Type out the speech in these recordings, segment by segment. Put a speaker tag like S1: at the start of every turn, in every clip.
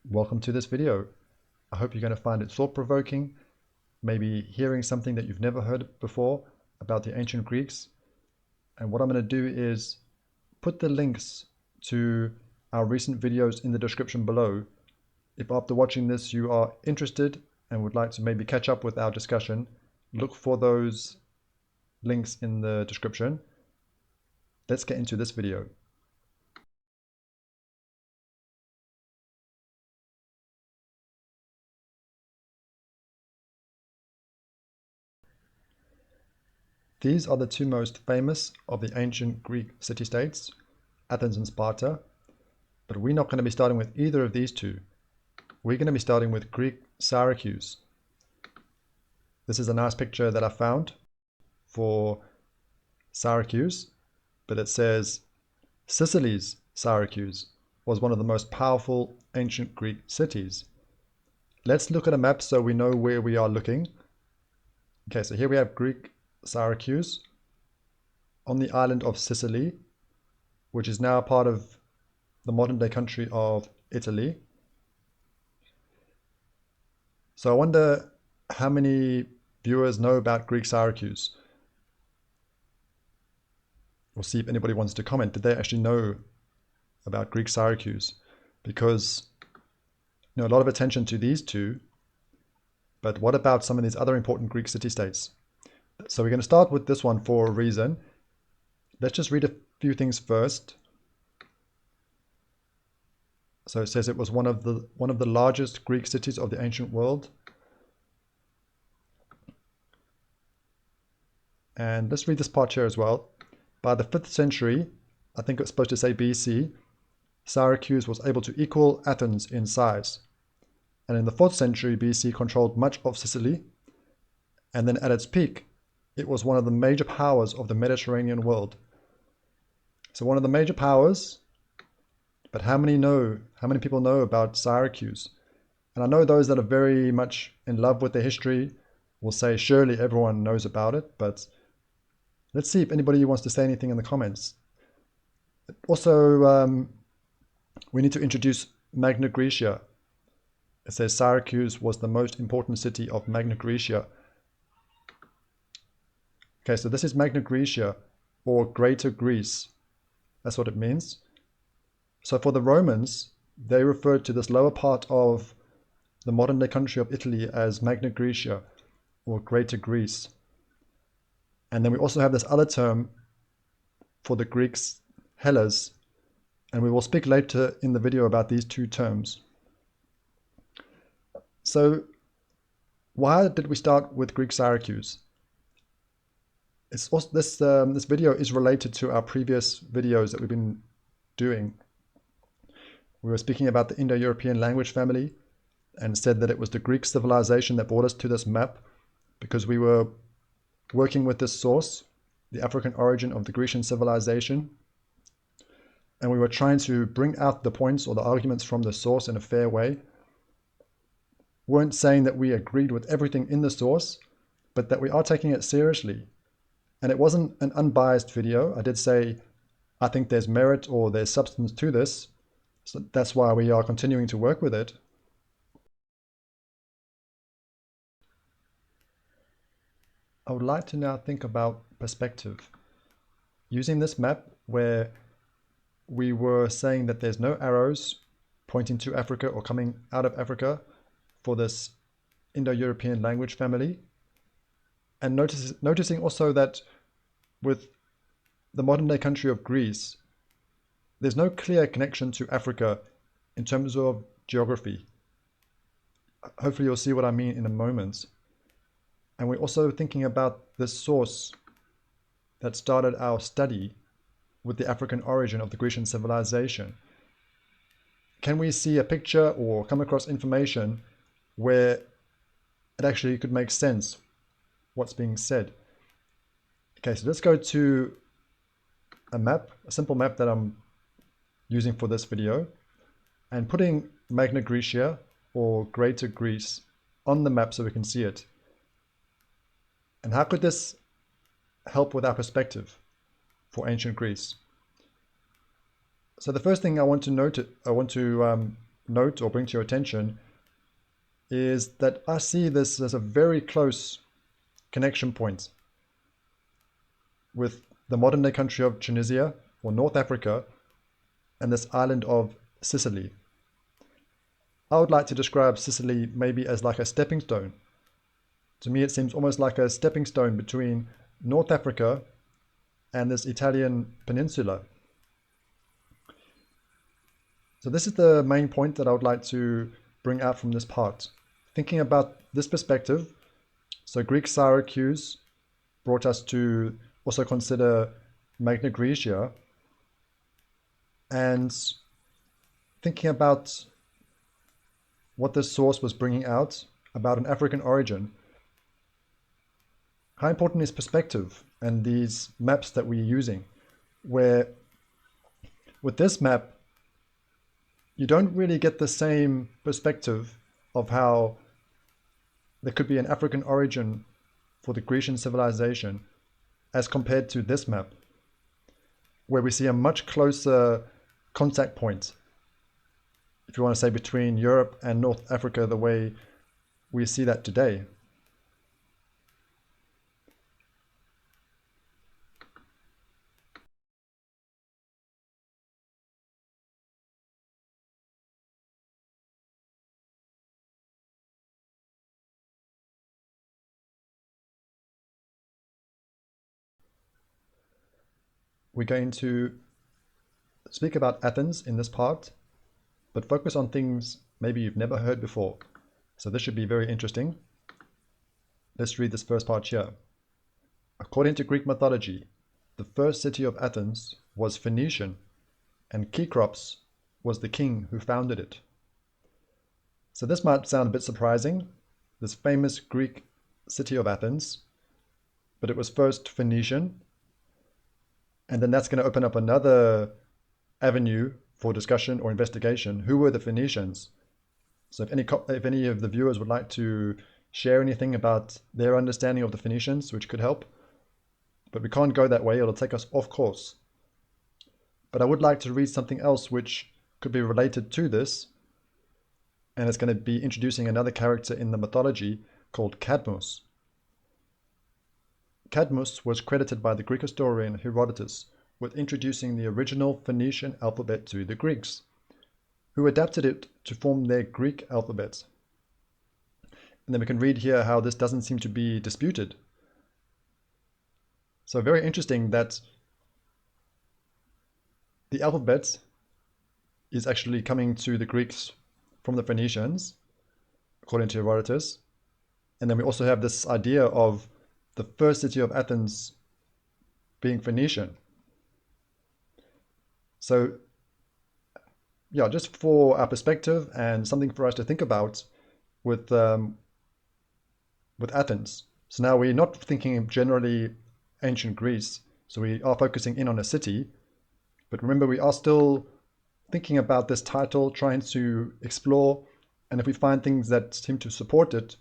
S1: Welcome to this video. I hope you're going to find it thought-provoking, maybe hearing something that you've never heard before about the ancient Greeks. And what I'm going to do is put the links to our recent videos in the description below. If after watching this you are interested and would like to maybe catch up with our discussion, look for those links in the description. Let's get into this video. These are the two most famous of the ancient Greek city-states, Athens and Sparta, but we're not going to be starting with either of these two. We're going to be starting with Greek Syracuse. This is a nice picture that I found for Syracuse, but it says Sicily's Syracuse was one of the most powerful ancient Greek cities. Let's look at a map so we know where we are looking. Okay, so here we have Greek Syracuse on the island of Sicily, which is now part of the modern day country of Italy. So I wonder how many viewers know about Greek Syracuse. We'll see if anybody wants to comment. Did they actually know about Greek Syracuse? Because a lot of attention to these two, but what about some of these other important Greek city-states? So we're going to start with this one for a reason. Let's just read a few things first. So it says it was one of the largest Greek cities of the ancient world. And let's read this part here as well. By the 5th century, I think it's supposed to say BC, Syracuse was able to equal Athens in size. And in the 4th century BC controlled much of Sicily. And then at its peak, it was one of the major powers of the Mediterranean world. So one of the major powers, but how many people know about Syracuse? And I know those that are very much in love with their history will say surely everyone knows about it, but let's see if anybody wants to say anything in the comments. Also, we need to introduce Magna Graecia. It says Syracuse was the most important city of Magna Graecia. Okay, so this is Magna Graecia, or Greater Greece. That's what it means. So for the Romans, they referred to this lower part of the modern day country of Italy as Magna Graecia, or Greater Greece. And then we also have this other term for the Greeks, Hellas, and we will speak later in the video about these two terms. So why did we start with Greek Syracuse? It's also, this video is related to our previous videos that we've been doing. We were speaking about the Indo-European language family and said that it was the Greek civilization that brought us to this map because we were working with this source, the African origin of the Grecian civilization, and we were trying to bring out the points or the arguments from the source in a fair way. We weren't saying that we agreed with everything in the source, but that we are taking it seriously. And it wasn't an unbiased video. I did say, I think there's merit or there's substance to this. So that's why we are continuing to work with it. I would like to now think about perspective. Using this map where we were saying that there's no arrows pointing to Africa or coming out of Africa for this Indo-European language family. And noticing also that with the modern day country of Greece, there's no clear connection to Africa in terms of geography. Hopefully you'll see what I mean in a moment. And we're also thinking about this source that started our study with the African origin of the Grecian civilization. Can we see a picture or come across information where it actually could make sense what's being said? Okay, so let's go to a map, a simple map that I'm using for this video, and putting Magna Graecia or Greater Greece on the map so we can see it. And how could this help with our perspective for ancient Greece? So the first thing I want to note or bring to your attention is that I see this as a very close connection point with the modern day country of Tunisia or North Africa and this island of Sicily. I would like to describe Sicily maybe as like a stepping stone. To me, it seems almost like a stepping stone between North Africa and this Italian peninsula. So this is the main point that I would like to bring out from this part. Thinking about this perspective, so Greek Syracuse brought us to also consider Magna Graecia, and thinking about what this source was bringing out about an African origin. How important is perspective and these maps that we're using, where with this map, you don't really get the same perspective of how there could be an African origin for the Grecian civilization as compared to this map, where we see a much closer contact point, if you want to say, between Europe and North Africa, the way we see that today. We're going to speak about Athens in this part, but focus on things maybe you've never heard before. So this should be very interesting. Let's read this first part here. According to Greek mythology, the first city of Athens was Phoenician, and Kekrops was the king who founded it. So this might sound a bit surprising, this famous Greek city of Athens, but it was first Phoenician, and then that's going to open up another avenue for discussion or investigation. Who were the Phoenicians? So if any of the viewers would like to share anything about their understanding of the Phoenicians, which could help, but we can't go that way, it'll take us off course. But I would like to read something else which could be related to this, and it's going to be introducing another character in the mythology called Cadmus. Cadmus was credited by the Greek historian Herodotus with introducing the original Phoenician alphabet to the Greeks, who adapted it to form their Greek alphabet. And then we can read here how this doesn't seem to be disputed. So very interesting that the alphabet is actually coming to the Greeks from the Phoenicians, according to Herodotus. And then we also have this idea of the first city of Athens being Phoenician. So yeah, just for our perspective and something for us to think about with Athens. So now we're not thinking generally ancient Greece, so we are focusing in on a city, but remember we are still thinking about this title, trying to explore, and if we find things that seem to support it,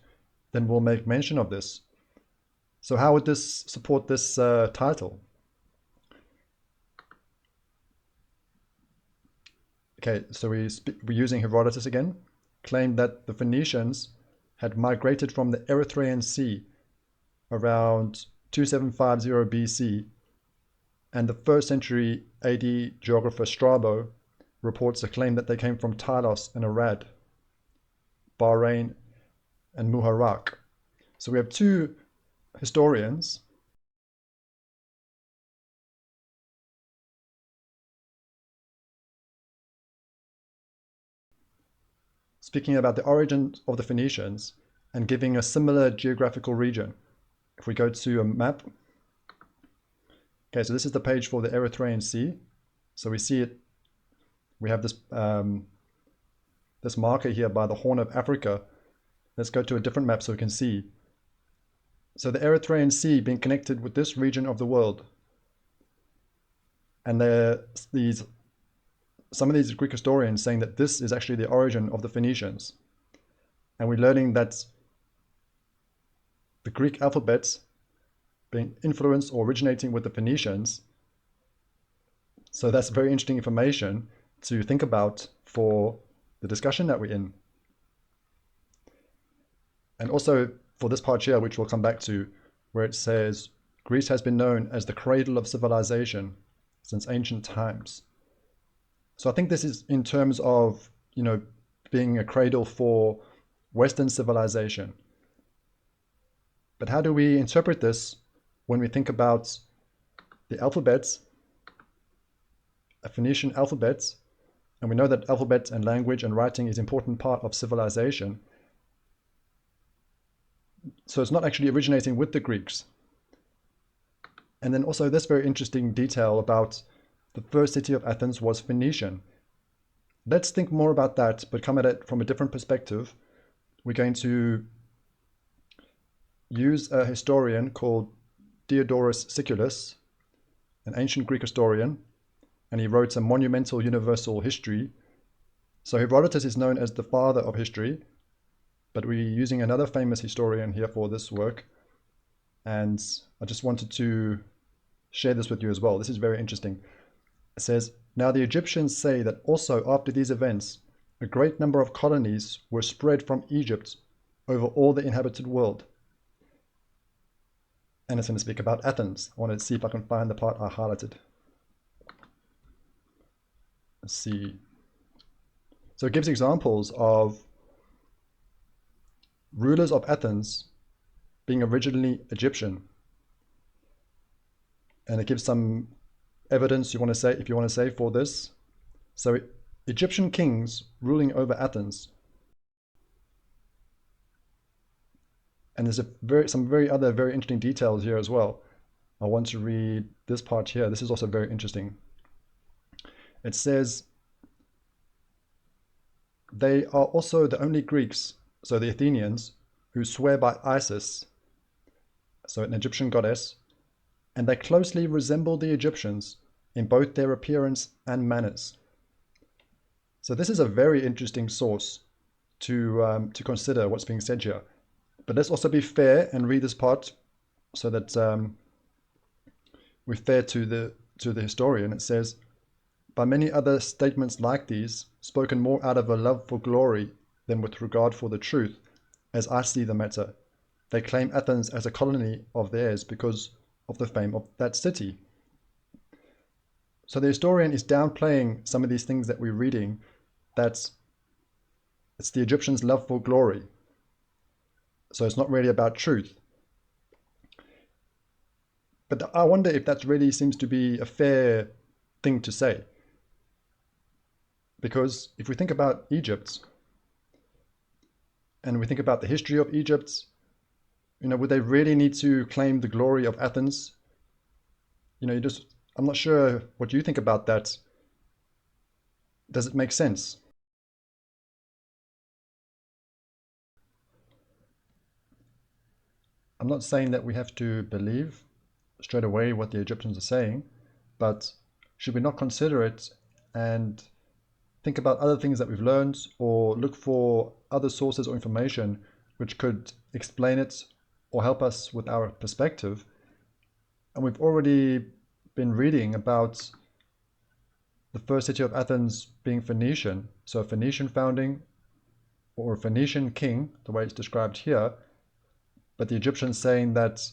S1: then we'll make mention of this. So how would this support this title? Okay, so we're using Herodotus again, claimed that the Phoenicians had migrated from the Erythraean Sea around 2750 BC, and the 1st century AD geographer Strabo reports a claim that they came from Tylos and Arad, Bahrain, and Muharraq. So we have two historians speaking about the origin of the Phoenicians and giving a similar geographical region. If we go to a map, okay, so this is the page for the Erythraean Sea. So we see it, we have this, this marker here by the Horn of Africa. Let's go to a different map so we can see. So the Erythraean Sea being connected with this region of the world. And some of these Greek historians saying that this is actually the origin of the Phoenicians. And we're learning that the Greek alphabet being influenced or originating with the Phoenicians. So that's very interesting information to think about for the discussion that we're in. And also for this part here, which we'll come back to, where it says, Greece has been known as the cradle of civilization since ancient times. So I think this is in terms of, being a cradle for Western civilization. But how do we interpret this when we think about the alphabets, a Phoenician alphabet, and we know that alphabet and language and writing is an important part of civilization. So it's not actually originating with the Greeks. And then also this very interesting detail about the first city of Athens was Phoenician. Let's think more about that, but come at it from a different perspective. We're going to use a historian called Diodorus Siculus, an ancient Greek historian, and he wrote a monumental universal history. So Herodotus is known as the father of history, but we're using another famous historian here for this work. And I just wanted to share this with you as well. This is very interesting. It says, now the Egyptians say that also after these events, a great number of colonies were spread from Egypt over all the inhabited world. And it's going to speak about Athens. I want to see if I can find the part I highlighted. Let's see. So it gives examples of rulers of Athens being originally Egyptian. And it gives some evidence if you want to say for this. So Egyptian kings ruling over Athens. And there's some very interesting details here as well. I want to read this part here. This is also very interesting. It says, they are also the only Greeks, so the Athenians, who swear by Isis, so an Egyptian goddess, and they closely resemble the Egyptians in both their appearance and manners. So this is a very interesting source to consider what's being said here. But let's also be fair and read this part so that we're fair to the historian. It says, by many other statements like these, spoken more out of a love for glory than with regard for the truth, as I see the matter, they claim Athens as a colony of theirs because of the fame of that city. So the historian is downplaying some of these things that we're reading, that it's the Egyptians' love for glory. So it's not really about truth. But I wonder if that really seems to be a fair thing to say. Because if we think about Egypt, and we think about the history of Egypt, would they really need to claim the glory of Athens? I'm not sure what you think about that. Does it make sense? I'm not saying that we have to believe straight away what the Egyptians are saying, but should we not consider it and think about other things that we've learned, or look for other sources or information which could explain it or help us with our perspective? And we've already been reading about the first city of Athens being Phoenician, so a Phoenician founding or a Phoenician king, the way it's described here, but the Egyptians saying that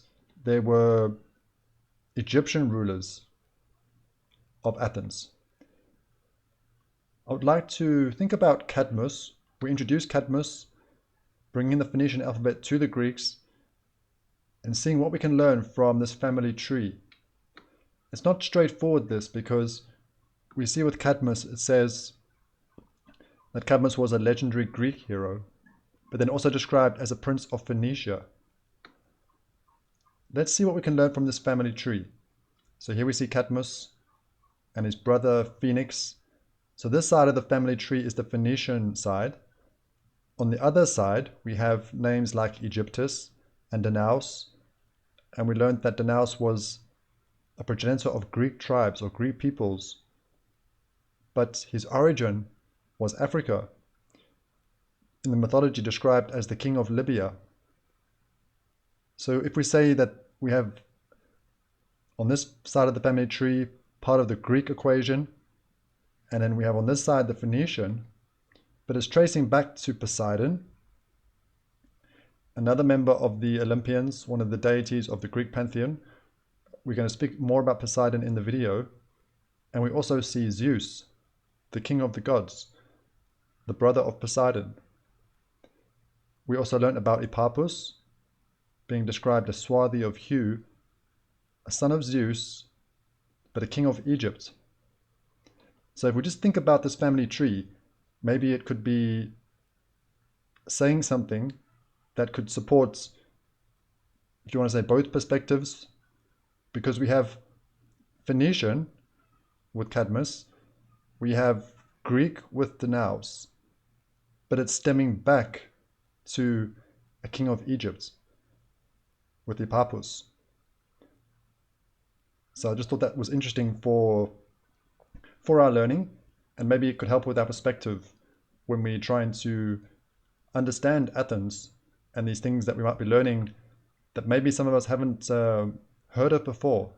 S1: there were Egyptian rulers of Athens. I would like to think about Cadmus. We introduced Cadmus, bringing the Phoenician alphabet to the Greeks, and seeing what we can learn from this family tree. It's not straightforward, this, because we see with Cadmus, it says that Cadmus was a legendary Greek hero, but then also described as a prince of Phoenicia. Let's see what we can learn from this family tree. So here we see Cadmus and his brother Phoenix. So this side of the family tree is the Phoenician side. On the other side, we have names like Egyptus and Danaus, and we learned that Danaus was a progenitor of Greek tribes or Greek peoples, but his origin was Africa, in the mythology described as the king of Libya. So if we say that we have on this side of the family tree part of the Greek equation, and then we have on this side the Phoenician, but it's tracing back to Poseidon, another member of the Olympians, one of the deities of the Greek pantheon. We're going to speak more about Poseidon in the video. And we also see Zeus, the king of the gods, the brother of Poseidon. We also learned about Epaphus, being described as swarthy of hue, a son of Zeus, but a king of Egypt. So if we just think about this family tree, maybe it could be saying something that could support, if you want to say, both perspectives, because we have Phoenician with Cadmus, we have Greek with Danaus, but it's stemming back to a king of Egypt with Epaphus. So I just thought that was interesting for our learning, and maybe it could help with our perspective when we're trying to understand Athens and these things that we might be learning that maybe some of us haven't heard of before.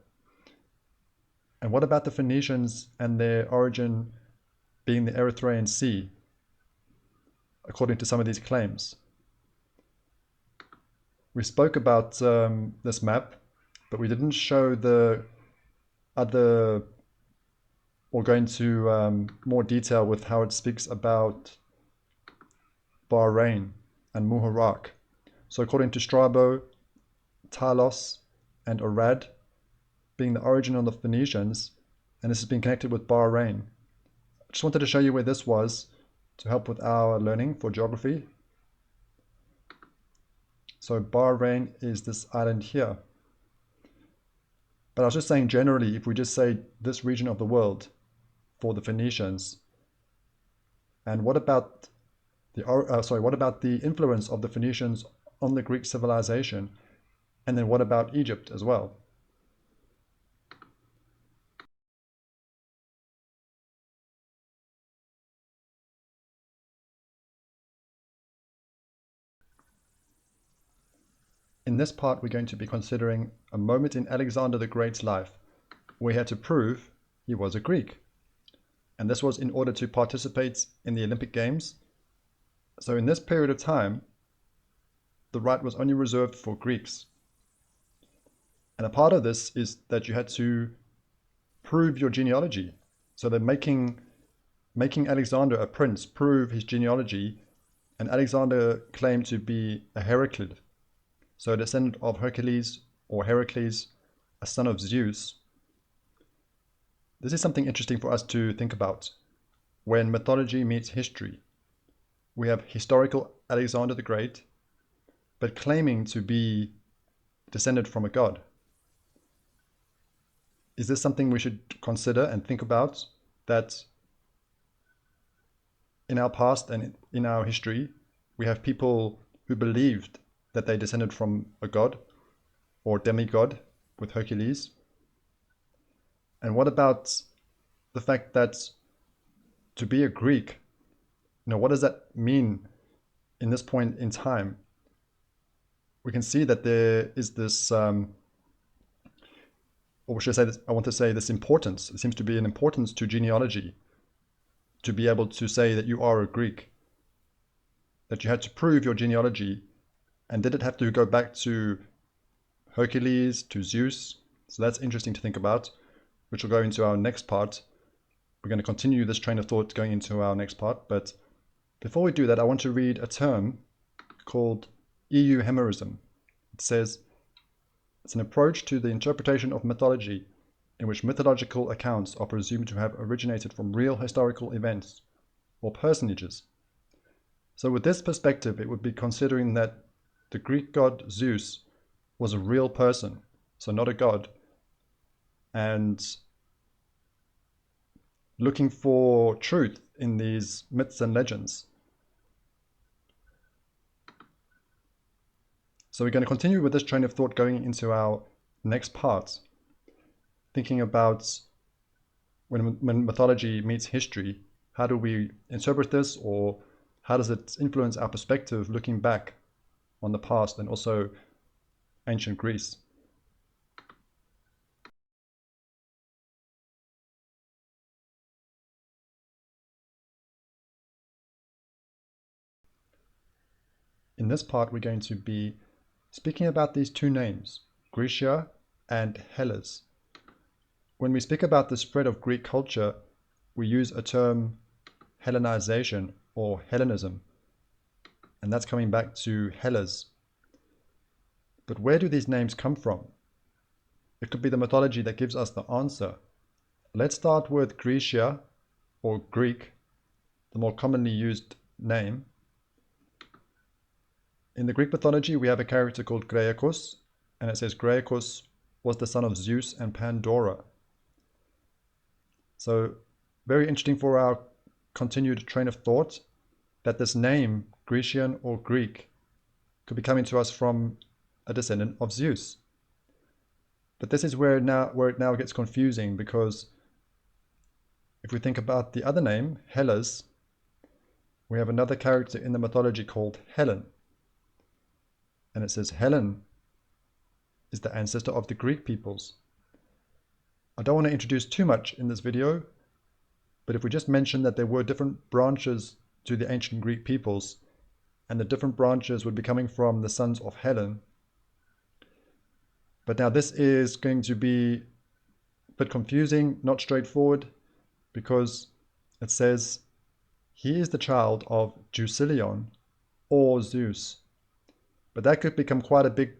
S1: And what about the Phoenicians and their origin being the Erythraean Sea, according to some of these claims? We spoke about this map, but we didn't show the other, or go into more detail with how it speaks about Bahrain and Muharraq. So according to Strabo, Talos and Arad being the origin of the Phoenicians, and this has been connected with Bahrain. I just wanted to show you where this was to help with our learning for geography. So Bahrain is this island here. But I was just saying generally, if we just say this region of the world for the Phoenicians, and what about the influence of the Phoenicians on the Greek civilization, and then what about Egypt as well? In this part, we're going to be considering a moment in Alexander the Great's life where he had to prove he was a Greek. And this was in order to participate in the Olympic Games. So in this period of time, the right was only reserved for Greeks. And a part of this is that you had to prove your genealogy. So they're making Alexander a prince prove his genealogy, and Alexander claimed to be a Hercules, so a descendant of Hercules or Heracles, a son of Zeus. This is something interesting for us to think about. When mythology meets history, we have historical Alexander the Great, but claiming to be descended from a god. Is this something we should consider and think about, that in our past and in our history, we have people who believed that they descended from a god or demigod with Hercules? And what about the fact that to be a Greek, what does that mean in this point in time? We can see that there is this, or should I say this, I want to say this importance. It seems to be an importance to genealogy, to be able to say that you are a Greek, that you had to prove your genealogy. And did it have to go back to Hercules, to Zeus? So that's interesting to think about, which will go into our next part. We're going to continue this train of thought going into our next part. But before we do that, I want to read a term called Euhemerism. It says, it's an approach to the interpretation of mythology in which mythological accounts are presumed to have originated from real historical events or personages. So with this perspective, it would be considering that the Greek god Zeus was a real person, so not a god, and looking for truth in these myths and legends. So we're going to continue with this train of thought going into our next part, thinking about when mythology meets history, how do we interpret this, or how does it influence our perspective looking back on the past and also ancient Greece? in this part we're going to be speaking about these two names, Graecia and Hellas. When we speak about the spread of Greek culture, we use a term Hellenization or Hellenism, and that's coming back to Hellas. But where do these names come from? It could be the mythology that gives us the answer. Let's start with Graecia, or Greek, the more commonly used name. In the Greek mythology, we have a character called Graecus, and it says Graecus was the son of Zeus and Pandora. So, very interesting for our continued train of thought that this name, Grecian or Greek, could be coming to us from a descendant of Zeus. But this is where it now gets confusing, because if we think about the other name, Hellas, we have another character in the mythology called Hellen. And it says Hellen is the ancestor of the Greek peoples. I don't want to introduce too much in this video, but if we just mention that there were different branches to the ancient Greek peoples, and the different branches would be coming from the sons of Hellen. But now this is going to be a bit confusing, not straightforward, because it says he is the child of Deucalion or Zeus. But that could become quite a big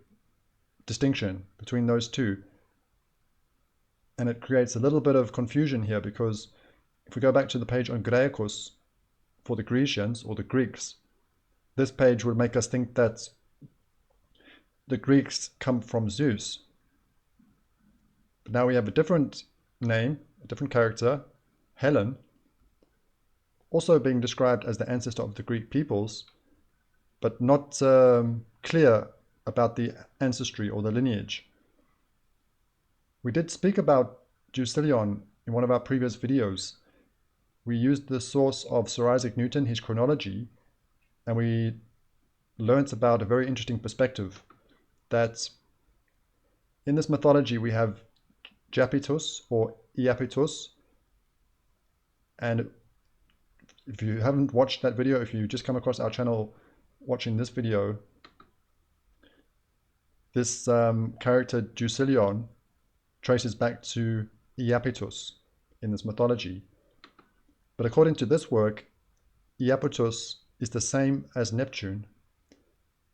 S1: distinction between those two. And it creates a little bit of confusion here, because if we go back to the page on Graecus for the Grecians or the Greeks, this page would make us think that the Greeks come from Zeus. But now we have a different name, a different character, Hellen, also being described as the ancestor of the Greek peoples, but not clear about the ancestry or the lineage. We did speak about Deucalion in one of our previous videos. We used the source of Sir Isaac Newton, his chronology, and we learnt about a very interesting perspective, that in this mythology we have Japetus or Iapetus, and if you haven't watched that video, if you just come across our channel watching this video, this character Deucalion traces back to Iapetus in this mythology. But according to this work, Iapetus is the same as Neptune,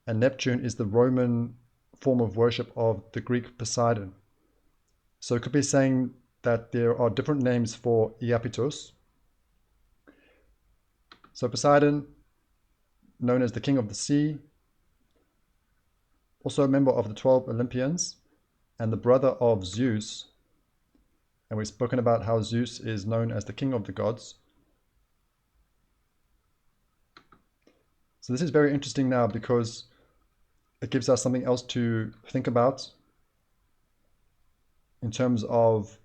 S1: and Neptune is the Roman form of worship of the Greek Poseidon. So it could be saying that there are different names for Iapetus. So Poseidon, known as the king of the sea, also a member of the 12 Olympians, and the brother of Zeus. And we've spoken about how Zeus is known as the king of the gods. So this is very interesting now, because it gives us something else to think about in terms of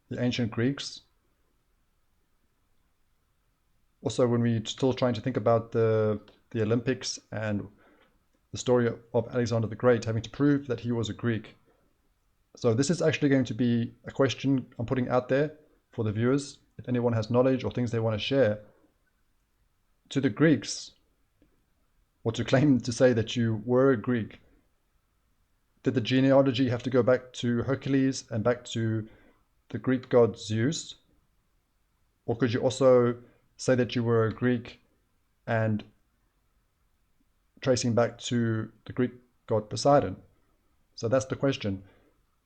S1: the ancient Greeks. Also, when we're still trying to think about the Olympics and the story of Alexander the Great having to prove that he was a Greek. So this is actually going to be a question I'm putting out there for the viewers. If anyone has knowledge or things they want to share to the Greeks, or to claim to say that you were a Greek, did the genealogy have to go back to Hercules and back to the Greek god Zeus? Or could you also say that you were a Greek and tracing back to the Greek god Poseidon? So that's the question.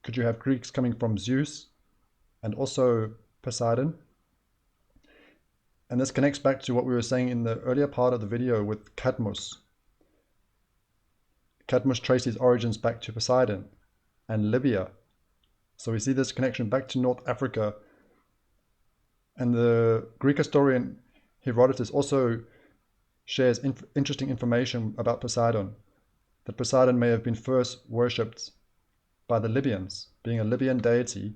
S1: Could you have Greeks coming from Zeus and also Poseidon? And this connects back to what we were saying in the earlier part of the video with Cadmus. Cadmus traced his origins back to Poseidon and Libya. So we see this connection back to North Africa. And the Greek historian Herodotus also shares interesting information about Poseidon, that Poseidon may have been first worshipped by the Libyans, being a Libyan deity.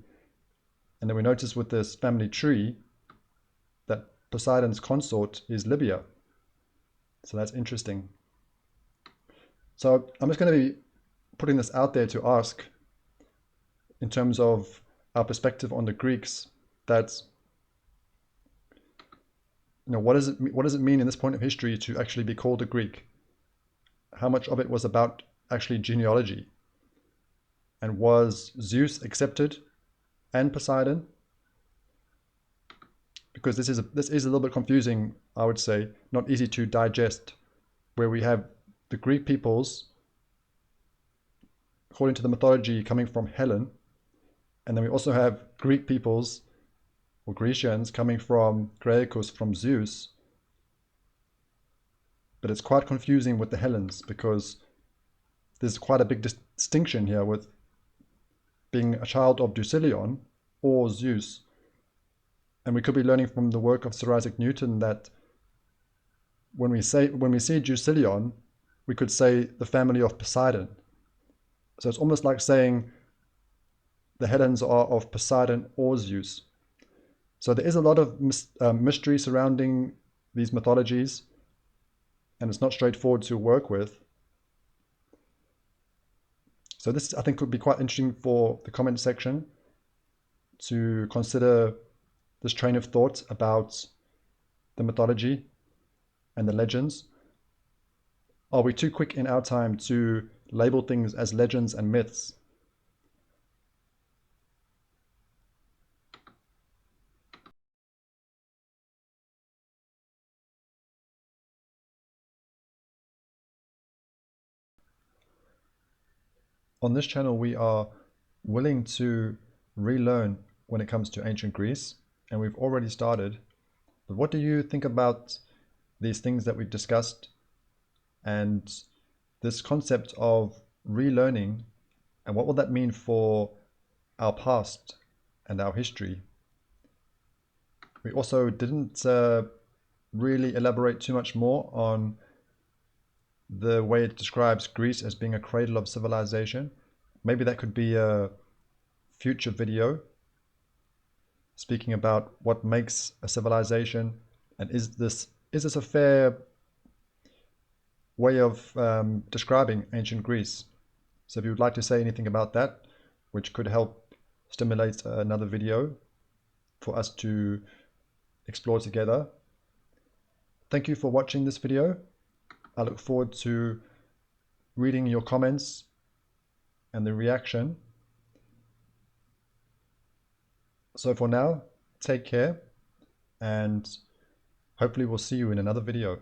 S1: And then we notice with this family tree that Poseidon's consort is Libya. So that's interesting. So I'm just going to be putting this out there to ask, in terms of our perspective on the Greeks, that, what does it mean in this point of history to actually be called a Greek? how much of it was about actually genealogy. And was Zeus accepted and Poseidon? Because this is a little bit confusing, I would say, not easy to digest, where we have the Greek peoples, according to the mythology, coming from Hellen, and then we also have Greek peoples or Grecians coming from Graecus, from Zeus. But it's quite confusing with the Hellens because there's quite a big distinction here with being a child of Deucalion or Zeus. And we could be learning from the work of Sir Isaac Newton that when we see Deucalion, we could say the family of Poseidon. So it's almost like saying the Hellens are of Poseidon or Zeus. So there is a lot of mystery surrounding these mythologies, and it's not straightforward to work with. So this, I think, could be quite interesting for the comment section to consider this train of thought about the mythology and the legends. Are we too quick in our time to label things as legends and myths? On this channel, we are willing to relearn when it comes to ancient Greece, and we've already started. But what do you think about these things that we've discussed and this concept of relearning, and what will that mean for our past and our history? We also didn't really elaborate too much more on the way it describes Greece as being a cradle of civilization. Maybe that could be a future video speaking about what makes a civilization, and is this a fair way of describing ancient Greece? So if you would like to say anything about that, which could help stimulate another video for us to explore together. Thank you for watching this video. I look forward to reading your comments and the reaction. So for now, take care, and hopefully we'll see you in another video.